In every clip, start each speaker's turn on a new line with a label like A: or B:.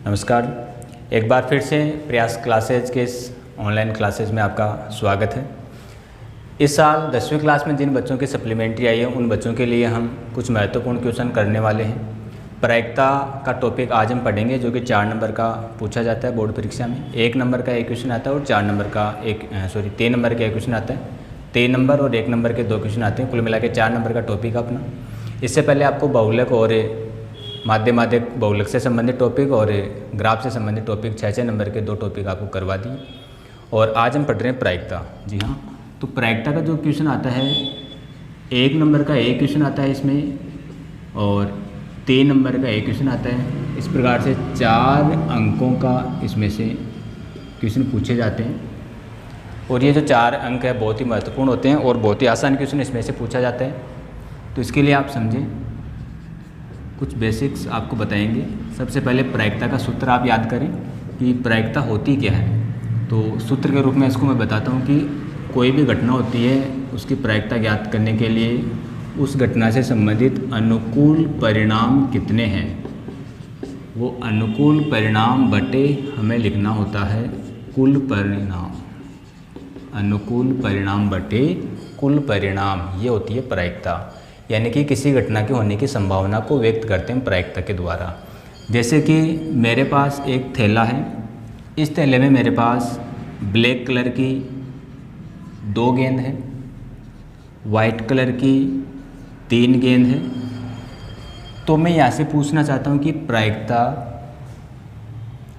A: नमस्कार। एक बार फिर से प्रयास क्लासेज के इस ऑनलाइन क्लासेज में आपका स्वागत है। इस साल 10वीं क्लास में जिन बच्चों की सप्लीमेंट्री आई है उन बच्चों के लिए हम कुछ महत्वपूर्ण क्वेश्चन करने वाले हैं। प्रायिकता का टॉपिक आज हम पढ़ेंगे जो कि 4 नंबर का पूछा जाता है बोर्ड परीक्षा में। 1 नंबर का एक क्वेश्चन आता है और 3 नंबर का एक क्वेश्चन आता है। 3 नंबर और 1 नंबर के 2 क्वेश्चन आते हैं, कुल मिला के 4 नंबर का टॉपिक अपना। इससे पहले आपको बहुलक और माध्यमाधिक बहुलक से संबंधित टॉपिक और ग्राफ से संबंधित टॉपिक 6 नंबर के 2 टॉपिक आपको करवा दिए और आज हम पढ़ रहे हैं प्रायिकता। जी हाँ, तो प्रायिकता का जो क्वेश्चन आता है 1 नंबर का एक क्वेश्चन आता है इसमें और 3 नंबर का एक क्वेश्चन आता है। इस प्रकार से 4 अंकों का इसमें से क्वेश्चन पूछे जाते हैं और ये जो 4 अंक है बहुत ही महत्वपूर्ण होते हैं और बहुत ही आसान क्वेश्चन इसमें से पूछा जाता है। तो इसके लिए आप समझें, कुछ बेसिक्स आपको बताएंगे। सबसे पहले प्रायिकता का सूत्र आप याद करें कि प्रायिकता होती क्या है। तो सूत्र के रूप में इसको मैं बताता हूँ कि कोई भी घटना होती है उसकी प्रायिकता ज्ञात करने के लिए उस घटना से संबंधित अनुकूल परिणाम कितने हैं, वो अनुकूल परिणाम बटे हमें लिखना होता है कुल परिणाम। अनुकूल परिणाम बटे कुल परिणाम, ये होती है प्रायिकता। यानी कि किसी घटना के होने की संभावना को व्यक्त करते हैं प्रायिकता के द्वारा। जैसे कि मेरे पास एक थैला है, इस थैले में मेरे पास ब्लैक कलर की 2 गेंद है, वाइट कलर की 3 गेंद है। तो मैं यहाँ से पूछना चाहता हूँ कि प्रायिकता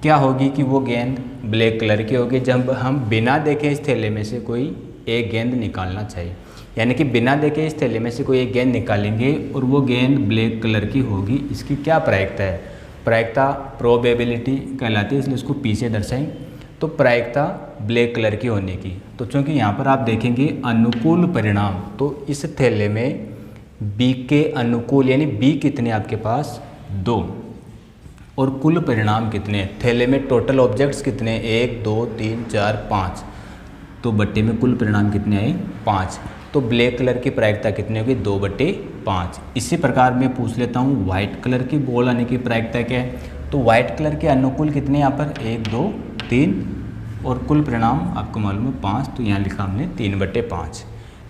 A: क्या होगी कि वो गेंद ब्लैक कलर की होगी जब हम बिना देखे इस थैले में से कोई एक गेंद निकालना चाहिए। यानी कि बिना देखे इस थैले में से कोई एक गेंद निकालेंगे और वो गेंद ब्लैक कलर की होगी, इसकी क्या प्रायिकता है? प्रायिकता प्रोबेबिलिटी कहलाती है, इसलिए इसको पीछे दर्शाएं। तो प्रायिकता ब्लैक कलर की होने की, तो चूँकि यहाँ पर आप देखेंगे अनुकूल परिणाम, तो इस थैले में बी के अनुकूल यानी बी कितने आपके पास 2 और कुल परिणाम कितने, थैले में टोटल ऑब्जेक्ट्स कितने 1 2 3 4 5, तो बट्टे में कुल परिणाम कितने आए 5। तो ब्लैक कलर की प्रायिकता कितनी होगी 2/5। इसी प्रकार मैं पूछ लेता हूँ वाइट कलर की बॉल आने की प्रायिकता क्या है। तो वाइट कलर के अनुकूल कितने यहाँ पर 1 2 3 और कुल परिणाम आपको मालूम है 5, तो यहाँ लिखा हमने 3/5।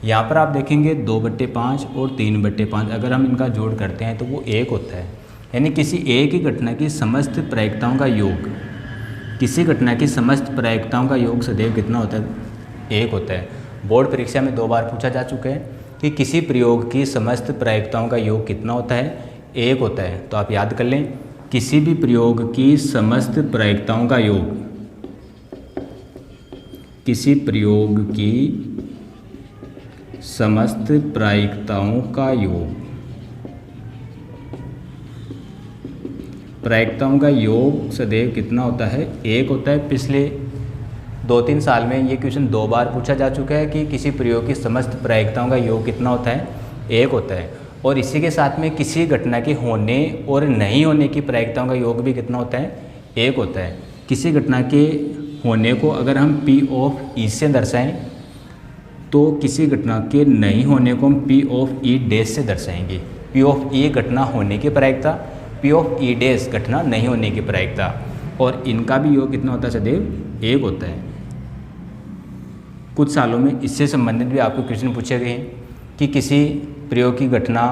A: यहाँ पर आप देखेंगे 2/5 और 3/5, अगर हम इनका जोड़ करते हैं तो वो 1 होता है। यानी किसी एक ही घटना की समस्त प्रायिकताओं का योग, किसी घटना की समस्त प्रायिकताओं का योग सदैव कितना होता है 1 होता है। बोर्ड परीक्षा में 2 बार पूछा जा चुका है कि किसी प्रयोग की समस्त प्रायिकताओं का योग कितना होता है 1 होता है। तो आप याद कर लें, किसी भी प्रयोग की समस्त प्रायिकताओं का योग, किसी प्रयोग की समस्त प्रायिकताओं का योग, प्रायिकताओं का योग सदैव कितना होता है 1 होता है। पिछले 2-3 साल में ये क्वेश्चन 2 बार पूछा जा चुका है कि किसी प्रयोग की समस्त प्रायिकताओं का योग कितना होता है 1 होता है। और इसी के साथ में किसी घटना के होने और नहीं होने की प्रायिकताओं का योग भी कितना होता है 1 होता है। किसी घटना के होने को अगर हम P ऑफ E से दर्शाएं तो किसी घटना के नहीं होने को हम P ऑफ E डैश से दर्शाएंगे। P ऑफ E घटना होने की प्रायिकता, P ऑफ E डैश घटना नहीं होने की प्रायिकता, और इनका भी योग कितना होता है सदैव 1 होता है। कुछ सालों में इससे संबंधित भी आपको क्वेश्चन पूछे गए हैं कि किसी प्रयोग की घटना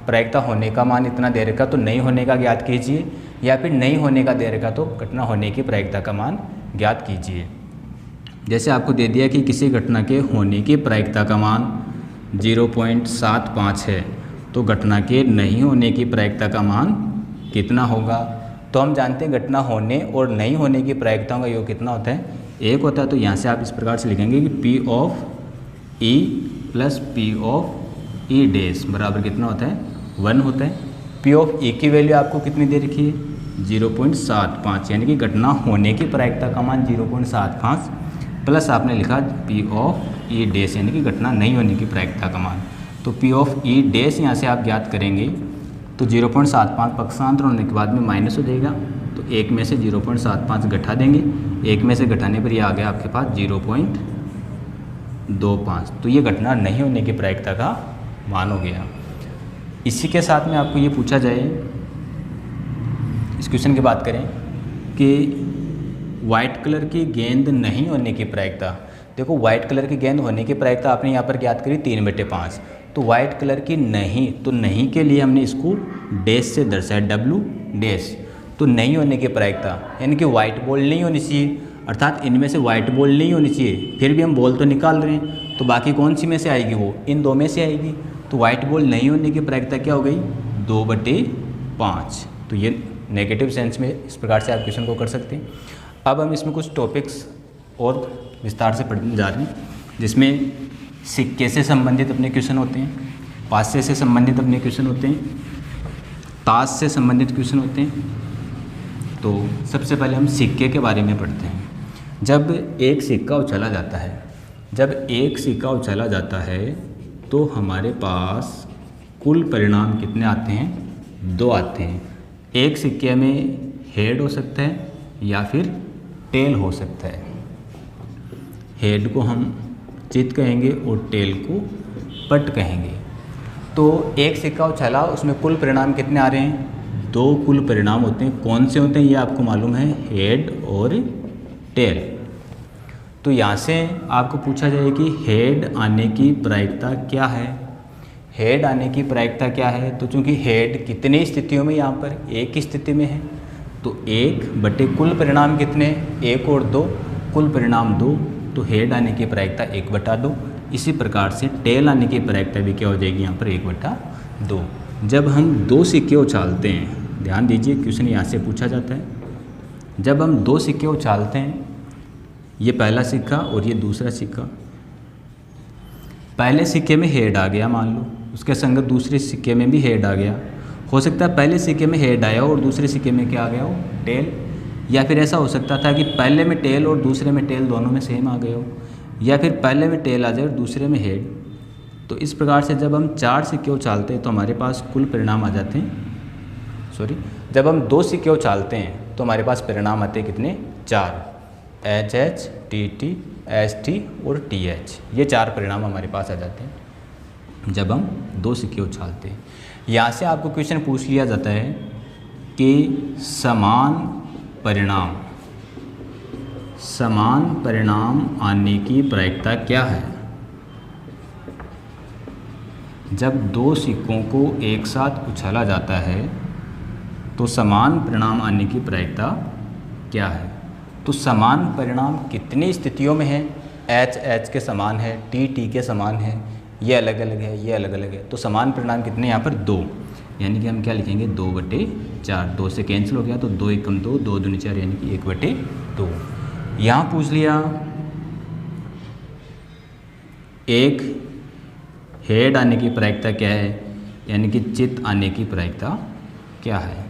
A: प्रायिकता होने का मान इतना दे रखा तो नहीं होने का ज्ञात कीजिए, या फिर नहीं होने का दे रखा तो घटना होने की प्रायिकता का मान ज्ञात कीजिए। जैसे आपको दे दिया कि किसी घटना के होने की प्रायिकता का मान 0.75 है, तो घटना के नहीं होने की प्रायिकता का मान कितना होगा। तो हम जानते हैं घटना होने और नहीं होने की प्रायिकताओं का योग कितना होता है 1 होता है। तो यहाँ से आप इस प्रकार से लिखेंगे कि P of E plus P of E dash बराबर कितना होता है 1 होता है। P ऑफ E की वैल्यू आपको कितनी दे रखी है 0.75, यानी कि घटना होने की प्रायिकता का मान 0.75 प्लस आपने लिखा P ऑफ E डैश यानी कि घटना नहीं होने की प्रायिकता का मान। तो P ऑफ E डैश यहाँ से आप ज्ञात करेंगे तो 0.75 पक्षांतर होने के बाद में माइनस हो जाएगा, तो 1 में से 0.75 घटा देंगे, 1 में से घटाने पर ये आ गया आपके पास 0.25। तो ये घटना नहीं होने की प्रायिकता का मान हो गया। इसी के साथ में आपको ये पूछा जाए, इस क्वेश्चन की बात करें कि वाइट कलर की गेंद नहीं होने की प्रायिकता। देखो वाइट कलर की गेंद होने की प्रायिकता आपने यहाँ पर ज्ञात करी 3/5। तो वाइट कलर की नहीं, तो नहीं के लिए हमने इसको डैश से दर्शाया, W डैश। तो नहीं होने की प्रायिकता यानी कि वाइट बॉल नहीं होनी चाहिए, अर्थात इनमें से वाइट बॉल नहीं होनी चाहिए। फिर भी हम बॉल तो निकाल रहे हैं, तो बाकी कौन सी में से आएगी, वो इन दो में से आएगी। तो वाइट बॉल नहीं होने की प्रायिकता क्या हो गई, 2/5। तो ये नेगेटिव सेंस में इस प्रकार से आप क्वेश्चन को कर सकते हैं। अब हम इसमें कुछ टॉपिक्स और विस्तार से पढ़ने जा रहे हैं, जिसमें सिक्के से संबंधित अपने क्वेश्चन होते हैं, पासे से संबंधित अपने क्वेश्चन होते हैं, ताश से संबंधित क्वेश्चन होते हैं। तो सबसे पहले हम सिक्के के बारे में पढ़ते हैं। जब एक सिक्का उछाला जाता है, जब एक सिक्का उछाला जाता है तो हमारे पास कुल परिणाम कितने आते हैं, 2 आते हैं। एक सिक्के में हेड हो सकता है या फिर टेल हो सकता है। हेड को हम चित कहेंगे और टेल को पट कहेंगे। तो एक सिक्का उछाला, उसमें कुल परिणाम कितने आ रहे हैं, 2 कुल परिणाम होते हैं। कौन से होते हैं ये आपको मालूम है, हेड और टेल। तो यहाँ से आपको पूछा जाए कि हेड आने की प्रायिकता क्या है, हेड आने की प्रायिकता क्या है। तो चूंकि हेड कितनी स्थितियों में यहाँ पर एक स्थिति में है, तो 1 कुल परिणाम कितने, 1 और 2, कुल परिणाम 2, तो हेड आने की प्रायिकता 1/2। इसी प्रकार से टेल आने की प्रायिकता भी क्या हो जाएगी यहाँ पर, 1/2। जब हम 2 सिक्के उछालते हैं, ध्यान दीजिए क्वेश्चन यहाँ से पूछा जाता है। जब हम 2 सिक्के उछालते हैं, ये पहला सिक्का और ये दूसरा सिक्का, पहले सिक्के में हेड आ गया मान लो, उसके संगत दूसरे सिक्के में भी हेड आ गया। हो सकता है पहले सिक्के में हेड आया और दूसरे सिक्के में क्या आ गया हो, टेल। या फिर ऐसा हो सकता था कि पहले में टेल और दूसरे में टेल दोनों में सेम आ गए हो, या फिर पहले में टेल आ जाए और दूसरे में हेड। तो इस प्रकार से जब हम 4 सिक्के उछालते हैं तो हमारे पास कुल परिणाम आ जाते हैं, जब हम 2 सिक्के उछालते हैं तो हमारे पास परिणाम आते हैं कितने, 4, HH, TT, ST और TH। ये 4 परिणाम हमारे पास आ जाते हैं जब हम 2 सिक्के उछालते हैं। यहाँ से आपको क्वेश्चन पूछ लिया जाता है कि समान परिणाम आने की प्रायिकता क्या है। जब 2 सिक्कों को एक साथ उछाला जाता है तो समान परिणाम आने की प्रायिकता क्या है। तो समान परिणाम कितनी स्थितियों में है, HH के समान है, TT के समान है, ये अलग अलग है, ये अलग अलग है। तो समान परिणाम कितने यहाँ पर, 2, यानी कि हम क्या लिखेंगे, 2/4। 2 से कैंसिल हो गया तो 2 एकम 2, 2 दूनी 4, यानी कि 1/2। यहाँ पूछ लिया एक हेड आने की प्रायिकता क्या है, यानी कि चित आने की प्रायिकता क्या है।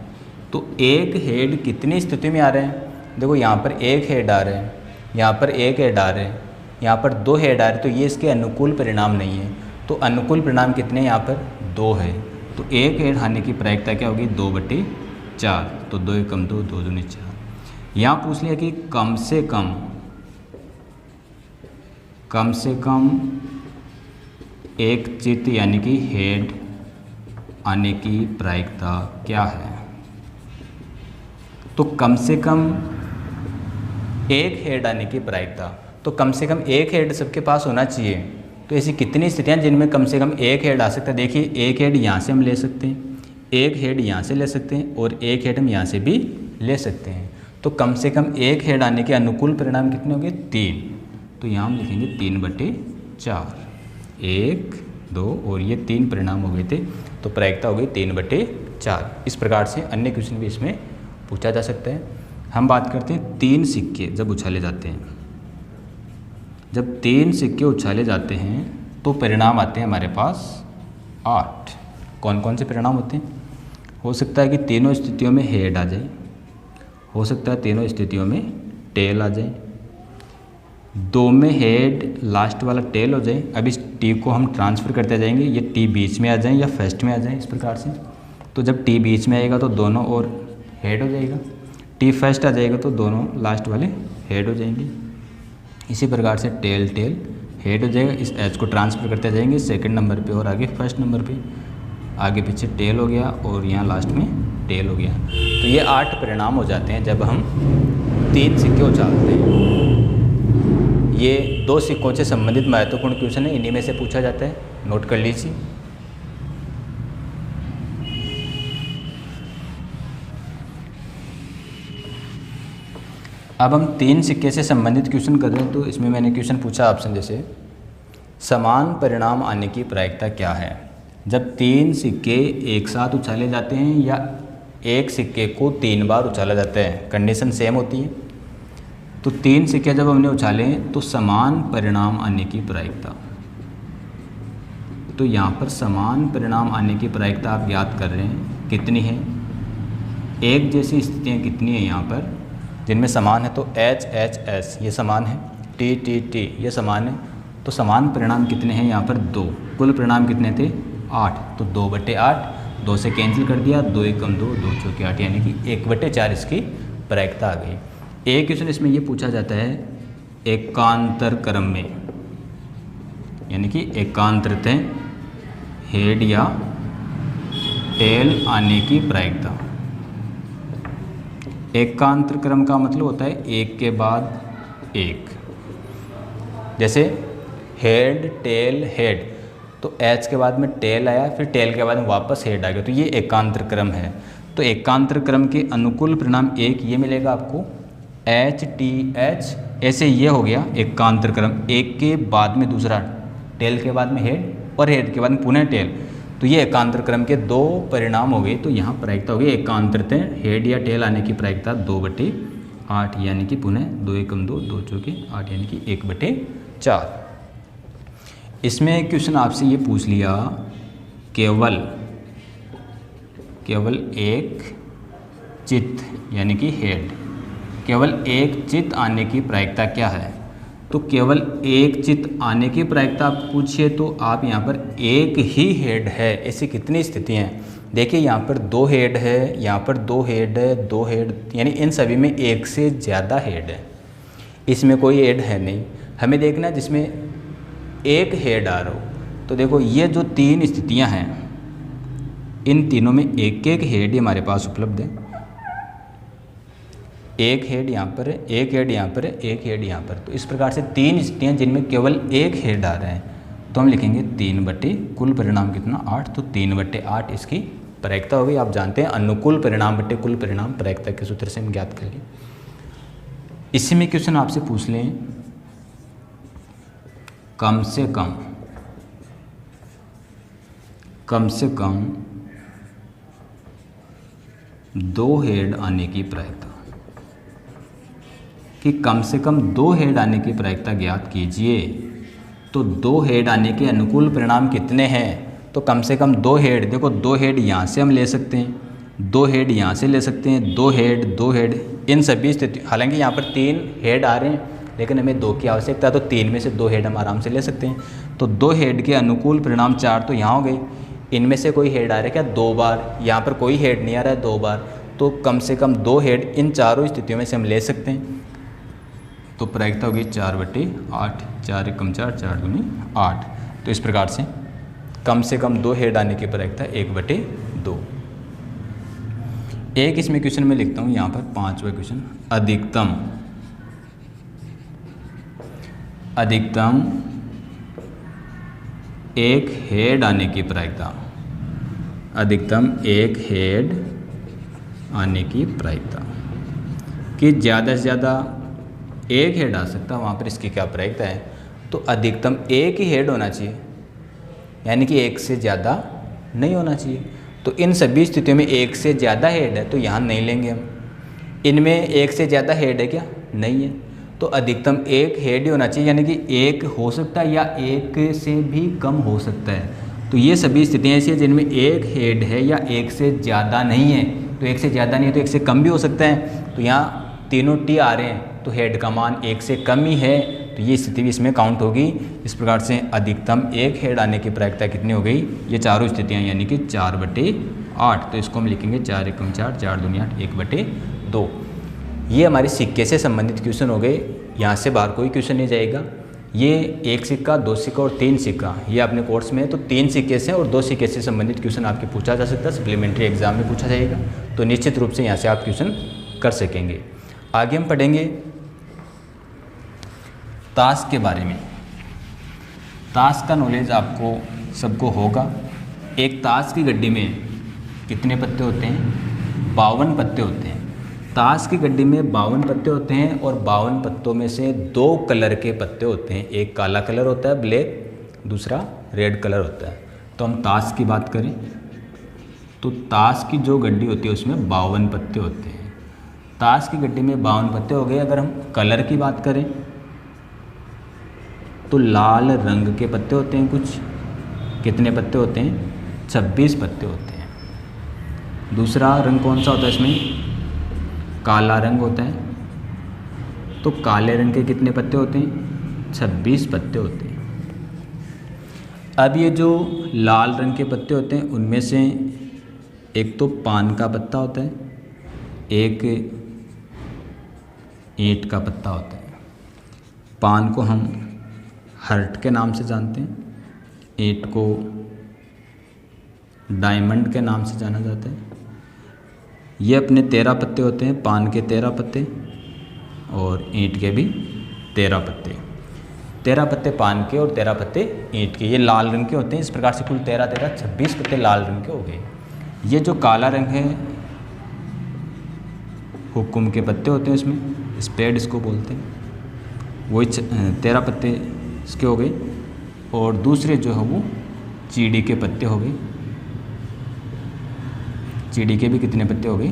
A: तो एक हेड कितनी स्थिति में आ रहे हैं, देखो यहाँ पर एक हेड आ रहे हैं, यहाँ पर एक हेड आ रहे हैं, यहाँ पर 2 हेड आ रहे हैं, तो ये इसके अनुकूल परिणाम नहीं है। तो अनुकूल परिणाम कितने यहाँ पर, 2 है। तो एक हेड आने की प्रायिकता क्या होगी, 2/4। तो 2 एकम 2, 2 दूनी 4। यहाँ पूछ लिया कि कम से कम एक चित यानी कि हेड आने की प्रायिकता क्या है। तो कम से कम एक हेड आने की प्रायिकता, तो कम से कम एक हेड सबके पास होना चाहिए। तो ऐसी कितनी स्थितियां जिनमें कम से कम एक हेड आ सकता है। देखिए एक हेड यहाँ से हम ले सकते हैं, एक हेड यहाँ से ले सकते हैं और एक हेड हम यहाँ से भी ले सकते हैं। तो कम से कम एक हेड आने के अनुकूल परिणाम कितने होंगे, 3। तो यहाँ हम लिखेंगे 3/4, 1, 2 और ये 3 परिणाम हो गए थे, तो प्रायिकता हो गई 3/4। इस प्रकार से अन्य क्वेश्चन भी इसमें पूछा जा सकता है। हम बात करते हैं 3 सिक्के जब उछाले जाते हैं। जब 3 सिक्के उछाले जाते हैं तो परिणाम आते हैं हमारे पास 8। कौन कौन से परिणाम होते हैं, हो सकता है कि तीनों स्थितियों में हेड आ जाए, हो सकता है तीनों स्थितियों में टेल आ जाए, 2 में हेड लास्ट वाला टेल हो जाए। अब इस टी को हम ट्रांसफ़र करते जाएंगे, ये टी बीच में आ जाए या फर्स्ट में आ जाए, इस प्रकार से। तो जब टी बीच में आएगा तो दोनों और हेड हो जाएगा, टी फर्स्ट आ जाएगा तो दोनों लास्ट वाले हेड हो जाएंगे। इसी प्रकार से टेल टेल हेड हो जाएगा। इस एच को ट्रांसफ़र करते जाएंगे सेकंड नंबर पे और आगे फर्स्ट नंबर पे, आगे पीछे टेल हो गया और यहाँ लास्ट में टेल हो गया। तो ये 8 परिणाम हो जाते हैं जब हम 3 सिक्के उछालते हैं। ये 2 सिक्कों से संबंधित महत्वपूर्ण क्वेश्चन है, इन्हीं में से पूछा जाता है, नोट कर लीजिए। अब हम 3 सिक्के से संबंधित क्वेश्चन कर रहे हैं। तो इसमें मैंने क्वेश्चन पूछा ऑप्शन जैसे समान परिणाम आने की प्रायिकता क्या है। जब 3 सिक्के एक साथ उछाले जाते हैं या एक सिक्के को 3 बार उछाला जाता है, कंडीशन सेम होती है। तो 3 सिक्के जब हमने उछाले तो समान परिणाम आने की प्रायिकता, तो यहाँ पर समान परिणाम आने की प्रायिकता आप याद कर रहे हैं कितनी है। एक जैसी स्थितियाँ कितनी है यहाँ पर जिनमें समान है, तो H H S ये समान है, T T T ये समान है। तो समान परिणाम कितने हैं यहाँ पर 2। कुल परिणाम कितने थे 8, तो 2/8, 2 से कैंसिल कर दिया, 2 × 2 2 × 8 यानी कि 1/4 इसकी प्रायिकता आ गई। एक क्वेश्चन इसमें ये पूछा जाता है एकांतर क्रम में, यानी कि एकांतरतः हेड या टेल आने की प्रायिकता। एकांतर क्रम का मतलब होता है एक के बाद एक, जैसे हेड टेल हेड, तो H के बाद में टेल आया, फिर टेल के बाद में वापस हेड आ गया, तो ये एकांतर क्रम है। तो एकांतर क्रम के अनुकूल परिणाम एक ये मिलेगा आपको H T H, ऐसे ये हो गया एकांतर क्रम, एक के बाद में दूसरा, टेल के बाद में हेड और हेड के बाद में पुनः टेल, तो ये एकांतर क्रम के 2 परिणाम हो गए। तो यहाँ प्रायिकता हो गई एकांतरतः हेड या टेल आने की प्रायिकता 2/8 यानी कि पुनः 2 × 2 2 × 8 यानी कि 1/4। इसमें क्वेश्चन आपसे ये पूछ लिया केवल एक चित्त यानी कि हेड, केवल एक चित्त आने की प्रायिकता क्या है। तो केवल एक चित्त आने की प्रायिकता आप पूछिए तो आप यहाँ पर एक ही हेड है, ऐसी कितनी स्थितियाँ हैं। देखिए यहाँ पर 2 हेड है, यहाँ पर 2 हेड है, 2 हेड, यानी इन सभी में एक से ज़्यादा हेड है, इसमें कोई हेड है नहीं। हमें देखना है जिसमें एक हेड आ रहा हो। तो देखो ये जो 3 स्थितियाँ हैं, इन तीनों में एक एक हेड ही हमारे पास उपलब्ध है। एक हेड यहाँ पर है, एक हेड यहाँ पर है, एक हेड यहाँ पर। तो इस प्रकार से 3 स्थितियाँ जिनमें केवल एक हेड आ रहा है, तो हम लिखेंगे 3 कुल परिणाम कितना 8, तो 3/8 इसकी प्रायिकता हो गई। आप जानते हैं अनुकूल परिणाम बटे कुल परिणाम प्रायिकता के सूत्र से हम ज्ञात कर लिए। इसी में क्वेश्चन आपसे पूछ लें कम से कम 2 हेड आने की प्रायिकता, कि कम से कम 2 हेड आने की प्रायिकता ज्ञात कीजिए। तो 2 हेड आने के अनुकूल परिणाम कितने हैं, तो कम से कम 2 हेड, देखो 2 हेड यहाँ से हम ले सकते हैं, 2 हेड यहाँ से ले सकते हैं, 2 हेड, इन सभी स्थिति, हालांकि यहाँ पर 3 हेड आ रहे हैं लेकिन हमें 2 की आवश्यकता है, तो 3 में से 2 हेड हम आराम से ले सकते हैं। तो 2 हेड के अनुकूल परिणाम 4 तो यहाँ हो गए। इनमें से कोई हेड आ रहा है क्या 2 बार, यहाँ पर कोई हेड नहीं आ रहा है 2 बार, तो कम से कम 2 हेड इन चारों स्थितियों में से हम ले सकते हैं। तो प्रायिकता होगी 4/8, 4 × 4 4 × 8। तो इस प्रकार से कम 2 हेड आने की प्रायिकता 1/2। एक इसमें क्वेश्चन में लिखता हूँ यहाँ पर 5वां क्वेश्चन, अधिकतम एक हेड आने की प्रायिकता, अधिकतम एक हेड आने की प्रायिकता, कि ज़्यादा से ज़्यादा एक हेड आ सकता, वहाँ पर इसकी क्या प्रायिकता है। तो अधिकतम एक ही हेड होना चाहिए, यानी कि एक से ज़्यादा नहीं होना चाहिए। तो इन सभी स्थितियों में एक से ज़्यादा हेड है, तो यहाँ नहीं लेंगे हम। इनमें एक से ज़्यादा हेड है क्या, नहीं है, तो अधिकतम एक हेड ही होना चाहिए, यानी कि एक हो सकता है या एक से भी कम हो सकता है। तो ये सभी स्थितियाँ ऐसी हैं जिनमें एक हेड है या एक से ज़्यादा नहीं है। तो एक से ज़्यादा नहीं है तो एक से कम भी हो सकता है। तो यहाँ तीनों टी आ रहे हैं, तो हेड का मान एक से कम ही है, तो ये स्थिति भी इसमें काउंट होगी। इस प्रकार से अधिकतम एक हेड आने की प्रायिकता कितनी हो गई, ये चारों स्थितियाँ, यानी कि 4/8। तो इसको हम लिखेंगे 4 × 4 4 × 8 1/2। ये हमारे सिक्के से संबंधित क्वेश्चन हो गए, यहाँ से बाहर कोई क्वेश्चन नहीं जाएगा। ये 1 सिक्का, 2 सिक्का और 3 सिक्का ये अपने कोर्स में है, तो 3 सिक्के से और 2 सिक्के से संबंधित क्वेश्चन आपके पूछा जा सकता है, सप्लीमेंट्री एग्जाम में पूछा जाएगा, तो निश्चित रूप से यहाँ से आप क्वेश्चन कर सकेंगे। आगे हम पढ़ेंगे ताश के बारे में। ताश का नॉलेज आपको सबको होगा। एक ताश की गड्डी में कितने पत्ते होते हैं? 52 पत्ते होते हैं। ताश की गड्डी में 52 पत्ते होते हैं और 52 पत्तों में से 2 कलर के पत्ते होते हैं। एक काला कलर होता है ब्लैक, दूसरा रेड कलर होता है। तो हम ताश की बात करें तो ताश की जो गड्डी होती है उसमें 52 पत्ते होते हैं। ताश की गड्डी में 52 पत्ते हो गए। अगर हम कलर की बात करें तो लाल रंग के पत्ते होते हैं कुछ। कितने पत्ते होते हैं? 26 पत्ते होते हैं। दूसरा रंग कौन सा होता है इसमें? काला रंग होता है। तो काले रंग के कितने पत्ते होते हैं? 26 पत्ते होते हैं। अब ये जो लाल रंग के पत्ते होते हैं उनमें से एक तो पान का पत्ता होता है, एक ईंट का पत्ता होता है। पान को हम हर्ट के नाम से जानते हैं, ईंट को डायमंड के नाम से जाना जाता है। ये अपने 13 पत्ते होते हैं, पान के 13 पत्ते और ईंट के भी 13 पत्ते। 13 पत्ते पान के और 13 पत्ते ईंट के, ये लाल रंग के होते हैं। इस प्रकार से कुल 13 26 पत्ते लाल रंग के हो गए। ये जो काला रंग है हुक्म के पत्ते होते हैं, इसमें स्पेड इसको बोलते हैं, वही 13 पत्ते इसके हो गए। और दूसरे जो है वो चीड़ी के पत्ते हो गए। चीड़ी के भी कितने पत्ते हो गए?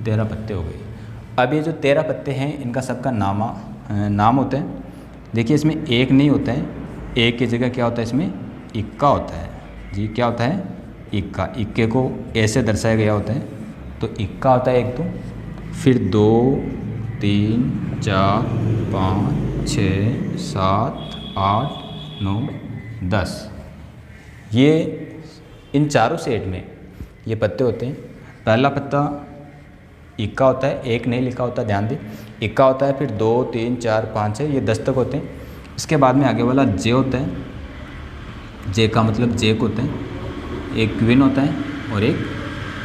A: 13 पत्ते हो गए। अब ये जो 13 पत्ते हैं इनका सबका नाम होता है। देखिए इसमें एक नहीं होता है, एक की जगह क्या होता है इसमें? इक्का होता है जी। क्या होता है? इक्का। इक्के को ऐसे दर्शाया गया होता है, तो इक्का होता है एक, तो फिर 2 3 4 5 6 7 8 9 10, ये इन चारों सेट में ये पत्ते होते हैं। पहला पत्ता इक्का होता है, एक नहीं लिखा होता, ध्यान दें, इक्का होता है। फिर 2 3 4 5 6 ये 10 तक होते हैं। इसके बाद में आगे वाला जे होता है। जे का मतलब जेक होता है। एक क्वीन होता है और एक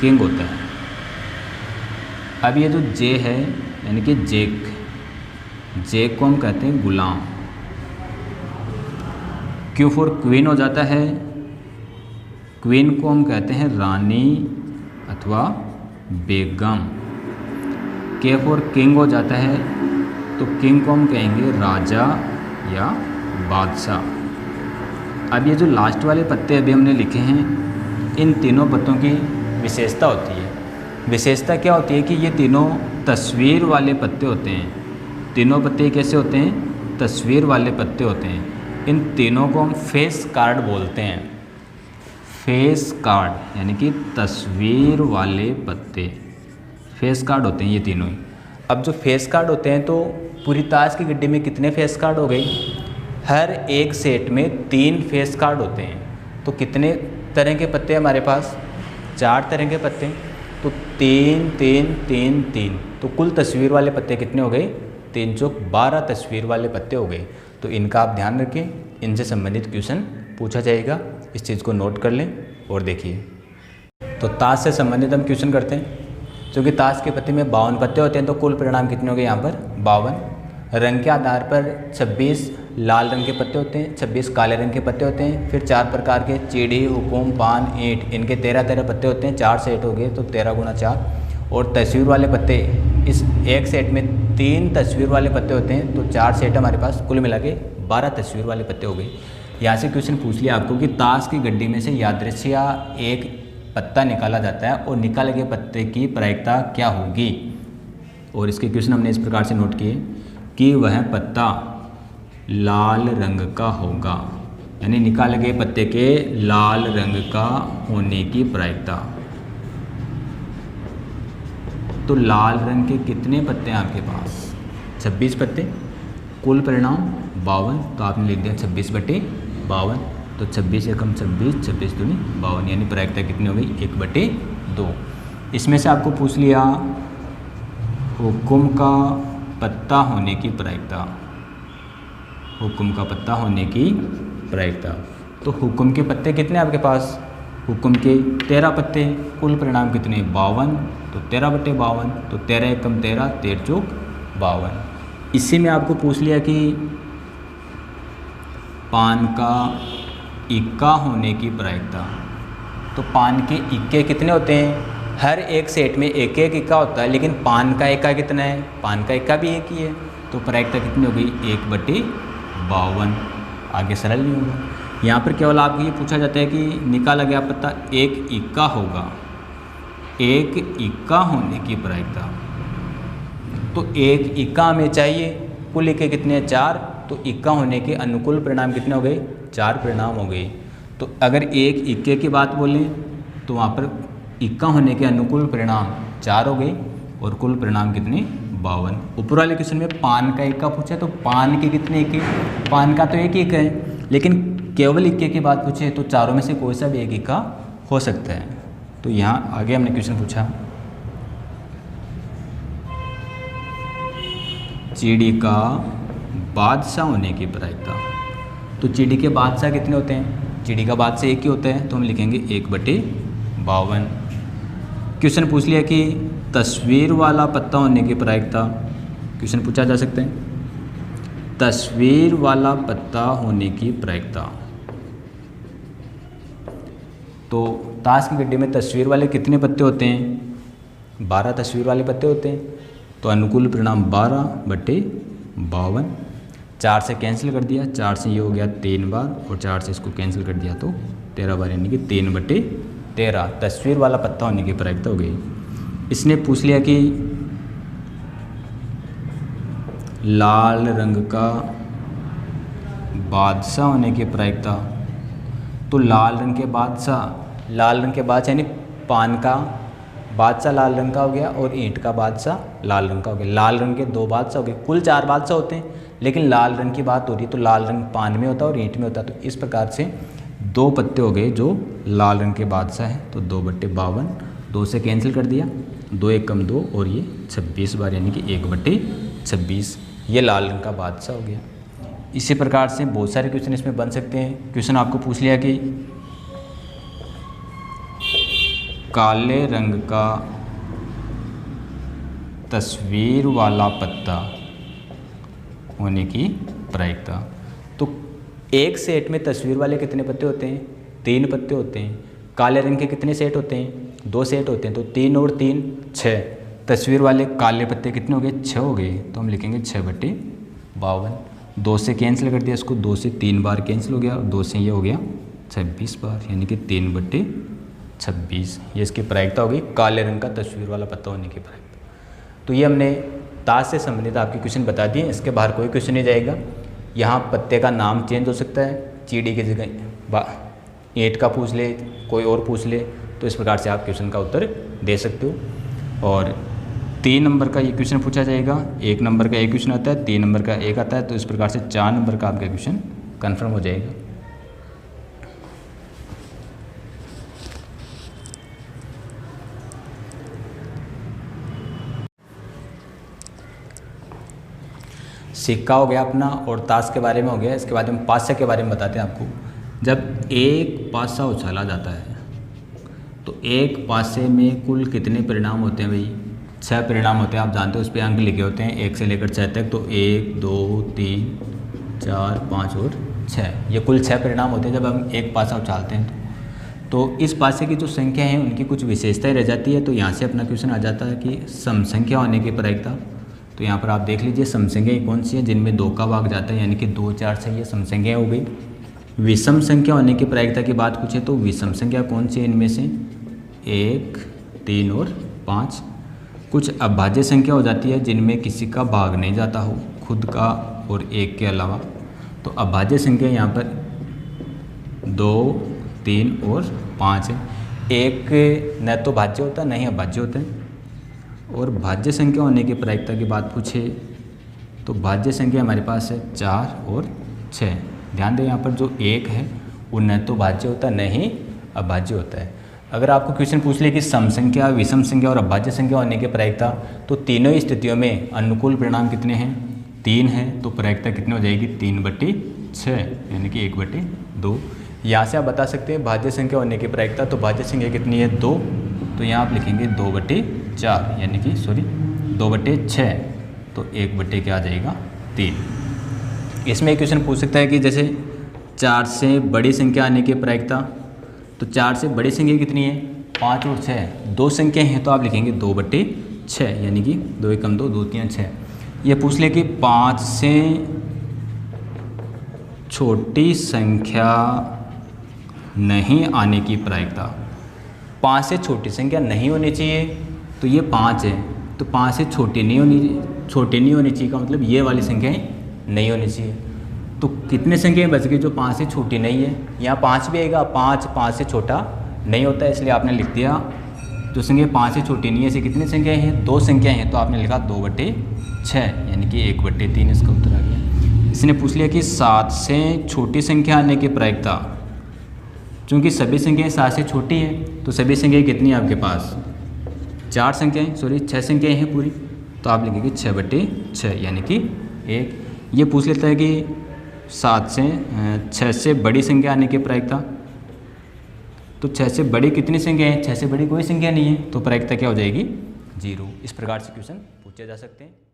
A: किंग होता है। अब ये जो जे है यानी कि जेक, जेक को हम कहते हैं गुलाम। क्यू फॉर क्वीन हो जाता है। क्वीन को हम कहते हैं रानी अथवा बेगम। के फॉर किंग हो जाता है, तो किंग को हम कहेंगे राजा या बादशाह। अब ये जो लास्ट वाले पत्ते अभी हमने लिखे हैं, इन तीनों पत्तों की विशेषता होती है। विशेषता क्या होती है कि ये तीनों तस्वीर वाले पत्ते होते हैं। तीनों पत्ते कैसे होते हैं? तस्वीर वाले पत्ते होते हैं। इन तीनों को हम फेस कार्ड बोलते हैं। फेस कार्ड यानी कि तस्वीर वाले पत्ते, फेस कार्ड होते हैं ये तीनों ही। अब जो फेस कार्ड होते हैं, तो पूरी ताश की गड्डी में कितने फेस कार्ड हो गए? हर एक सेट में 3 फेस कार्ड होते हैं। तो कितने तरह के पत्ते हमारे पास? 4 तरह के पत्ते। तो 3 3 3 3, तो कुल तस्वीर वाले पत्ते कितने हो गए? 3 चौक 12 तस्वीर वाले पत्ते हो गए। तो इनका आप ध्यान रखें, इनसे संबंधित क्वेश्चन पूछा जाएगा। इस चीज़ को नोट कर लें और देखिए। तो ताश से संबंधित हम क्वेश्चन करते हैं। क्योंकि ताश के पत्ते में 52 पत्ते होते हैं, तो कुल परिणाम कितने हो गए यहाँ पर? 52। रंग के आधार पर 26 लाल रंग के पत्ते होते हैं, 26 काले रंग के पत्ते होते हैं। फिर 4 प्रकार के चीड़ी, हुकुम, पान, ईंट, इनके 13 पत्ते होते हैं। 4 सेट हो गए, तो 13 गुना 4। और तस्वीर वाले पत्ते, इस एक सेट में 3 तस्वीर वाले पत्ते होते हैं, तो 4 सेट हमारे पास, कुल मिला के 12 तस्वीर वाले पत्ते हो गए। यहाँ से क्वेश्चन पूछ लिया आपको कि ताश की गड्डी में से यादृच्छिया एक पत्ता निकाला जाता है और निकाले गए पत्ते की प्रायिकता क्या होगी। और इसके क्वेश्चन हमने इस प्रकार से नोट किए कि वह पत्ता लाल रंग का होगा, यानी निकाले गए पत्ते के लाल रंग का होने की प्रायिकता। तो लाल रंग के कितने पत्ते हैं आपके पास? 26 पत्ते। कुल परिणाम 52, तो आपने लिख दिया 26/52। तो 26 एकम 26, 26 दूनी 52, यानी प्रायिकता कितनी हो गई? 1/2। इसमें से आपको पूछ लिया हुकुम का पत्ता होने की प्रायिकता। हुक्म का पत्ता होने की प्रायिकता। तो हुक्म के पत्ते कितने आपके पास, हुक्म के 13 पत्ते, कुल परिणाम कितने 52, तो 13/52, तो 13 एकम 13, 13 चौक 52। इसी में आपको पूछ लिया कि पान का इक्का होने की प्रायिकता। तो पान के इक्के कितने होते हैं, हर एक सेट में एक एक इक्का होता है, लेकिन पान का इक्का कितना है, पान का इक्का भी एक ही है, तो प्रायिकता कितनी हो गई 1/52। आगे सरल नहीं होगा। यहाँ पर केवल आपको ये पूछा जाता है कि निकाला गया पत्ता एक इक्का होगा, एक इक्का होने की प्रायिकता। तो एक इक्का हमें चाहिए, कुल इक्के कितने हैं 4, तो इक्का होने के अनुकूल परिणाम कितने हो गए 4 परिणाम हो गए। तो अगर एक इक्के की बात बोलें तो वहाँ पर इक्का होने के अनुकूल परिणाम 4 हो गए और कुल परिणाम कितने 52। ऊपर वाले क्वेश्चन में पान का इक्का पूछा, तो पान के कितने इक्के, पान का तो एक ही इक्का है, लेकिन केवल इक्के की बात पूछे तो चारों में से कोई सा भी एक इक्का हो सकता है। तो यहाँ आगे हमने क्वेश्चन पूछा, चीड़ी का बादशाह होने की प्रायिकता। तो चीड़ी के बादशाह कितने होते हैं, चीड़ी का बादशाह एक ही होता है, तो हम लिखेंगे 1/52। क्वेश्चन पूछ लिया कि तस्वीर वाला पत्ता होने की प्रायिकता। क्वेश्चन पूछा जा सकता है, तस्वीर वाला पत्ता होने की प्रायिकता। तो ताश की गड्डी में तस्वीर वाले कितने पत्ते होते हैं, 12 तस्वीर वाले पत्ते होते हैं, तो अनुकूल परिणाम 12/52। 4 से कैंसिल कर दिया, 4 से ये हो गया 3 बार और 4 से इसको कैंसिल कर दिया तो 13 बार, यानी कि 3/13 तस्वीर वाला पत्ता होने की प्रायिकता हो गई। इसने पूछ लिया कि लाल रंग का बादशाह होने की प्रायिकता। तो लाल रंग के बादशाह, लाल रंग के बादशाह यानी पान का बादशाह लाल रंग का हो गया और ईंट का बादशाह लाल रंग का हो गया। लाल रंग के 2 बादशाह हो गए, कुल 4 बादशाह होते हैं, लेकिन लाल रंग की बात हो रही है तो लाल रंग पान में होता है और ईंट में होता है। तो इस प्रकार से 2 पत्ते हो गए जो लाल रंग के बादशाह हैं, तो 2/52, 2 से कैंसिल कर दिया, 2 एकम 2 और ये 26 बार, यानी कि 1/26, ये लाल रंग का बादशाह हो गया। इसी प्रकार से बहुत सारे क्वेश्चन इसमें बन सकते हैं। क्वेश्चन आपको पूछ लिया कि काले रंग का तस्वीर वाला पत्ता होने की प्रायिकता। तो एक सेट में तस्वीर वाले कितने पत्ते होते हैं, 3 पत्ते होते हैं। काले रंग के कितने सेट होते हैं, 2 सेट होते हैं, तो 3 और 3 6। तस्वीर वाले काले पत्ते कितने हो गए 6 हो गए, तो हम लिखेंगे 6/52। 2 से कैंसिल कर दिया इसको, 2 से 3 बार कैंसिल हो गया और 2 से ये हो गया 26 बार, यानी कि 3/26। ये इसकी प्रायिकता होगी, काले रंग का तस्वीर वाला पत्ता होने की प्रायिकता। तो ये हमने ताश से संबंधित आपके क्वेश्चन बता दिए, इसके बाहर कोई क्वेश्चन नहीं जाएगा। यहाँ पत्ते का नाम चेंज हो सकता है, चीड़ी की जगह ईंट का पूछ ले, कोई और पूछ ले, तो इस प्रकार से आप क्वेश्चन का उत्तर दे सकते हो। और 3 नंबर का ये क्वेश्चन पूछा जाएगा, 1 नंबर का एक क्वेश्चन आता है, 3 नंबर का एक आता है, तो इस प्रकार से 4 नंबर का आपका क्वेश्चन कन्फर्म हो जाएगा। सिक्का हो गया अपना और ताश के बारे में हो गया। इसके बाद हम पासा के बारे में बताते हैं आपको। जब एक पासा उछाला जाता है तो एक पासे में कुल कितने परिणाम होते हैं भाई, 6 परिणाम होते हैं। आप जानते हो उस पर अंक लिखे होते हैं 1 से लेकर 6 तक, तो 1 2 3 4 5 और 6, ये कुल 6 परिणाम होते हैं जब हम एक पासा उछालते हैं। तो इस पासे की जो संख्या है उनकी कुछ विशेषताएं रह जाती है। तो यहाँ से अपना क्वेश्चन आ जाता है कि सम संख्या होने की प्रायिकता। तो यहाँ पर आप देख लीजिए सम संख्याएं कौन सी हैं, जिनमें 2 का भाग जाता है, यानी कि 2 4 से ये सम संख्या हो गई। विषम संख्या होने की प्रायिकता की बात पूछे तो विषम संख्या कौन सी है, इनमें से 1 3 और 5। कुछ अभाज्य संख्या हो जाती है जिनमें किसी का भाग नहीं जाता हो, खुद का और 1 के अलावा। तो अभाज्य संख्या यहाँ पर 2 3 और 5 है। एक न तो भाज्य होता है न ही अभाज्य होता है। और भाज्य संख्या होने की प्रायिकता की बात पूछे तो भाज्य संख्या हमारे पास है 4 और 6। ध्यान दें यहाँ पर जो 1 है वो न तो भाज्य होता है न ही अभाज्य होता है। अगर आपको क्वेश्चन पूछ ले कि सम संख्या, विषम संख्या और अभाज्य संख्या होने की प्रायिकता, तो तीनों ही स्थितियों में अनुकूल परिणाम कितने हैं, 3 है तो प्रायिकता कितनी हो जाएगी 3/6 यानी कि 1/2। यहाँ से आप बता सकते हैं भाज्य संख्या होने की प्रायिकता, तो भाज्य संख्या कितनी है 2, तो यहाँ आप लिखेंगे 2/4 यानी कि 2/6, तो 1 क्या आ जाएगा 3। इसमें एक क्वेश्चन पूछ सकता है कि जैसे 4 से बड़ी संख्या आने की प्रायिकता, तो 4 से बड़ी संख्या कितनी है 5 और 6, 2 संख्या हैं तो आप लिखेंगे 2/6 यानी कि 2 एकम 2, 2 3 6। ये पूछ ले कि 5 से छोटी संख्या नहीं आने की प्रायिकता, 5 से छोटी संख्या नहीं होनी चाहिए, तो ये 5 है, तो 5 से छोटी नहीं होनी चाहिए का मतलब ये वाली संख्याएं नहीं होनी चाहिए। तो कितने संख्याएं बच गई जो 5 से छोटी नहीं है, यहाँ 5 भी आएगा, 5 से छोटा नहीं होता है, इसलिए आपने लिख दिया जो संख्या 5 से छोटी नहीं है, ऐसी कितनी संख्याएं हैं 2 संख्याएं हैं, तो आपने लिखा 2/6 यानी कि 1/3 इसका उत्तर आ गया। इसने पूछ लिया कि 7 से छोटी संख्या आने की प्रायिकता, चूँकि सभी संख्याएं 7 से छोटी है तो सभी संख्याएं कितनी है आपके पास 6 संख्याएं हैं पूरी, तो आप लिखेंगे 6/6 यानी कि 1। ये पूछ लेता है कि 6 से बड़ी संख्या आने की प्रायिकता, तो 6 से बड़ी कितनी संख्या है, 6 से बड़ी कोई संख्या नहीं है, तो प्रायिकता क्या हो जाएगी 0। इस प्रकार से क्वेश्चन पूछे जा सकते हैं।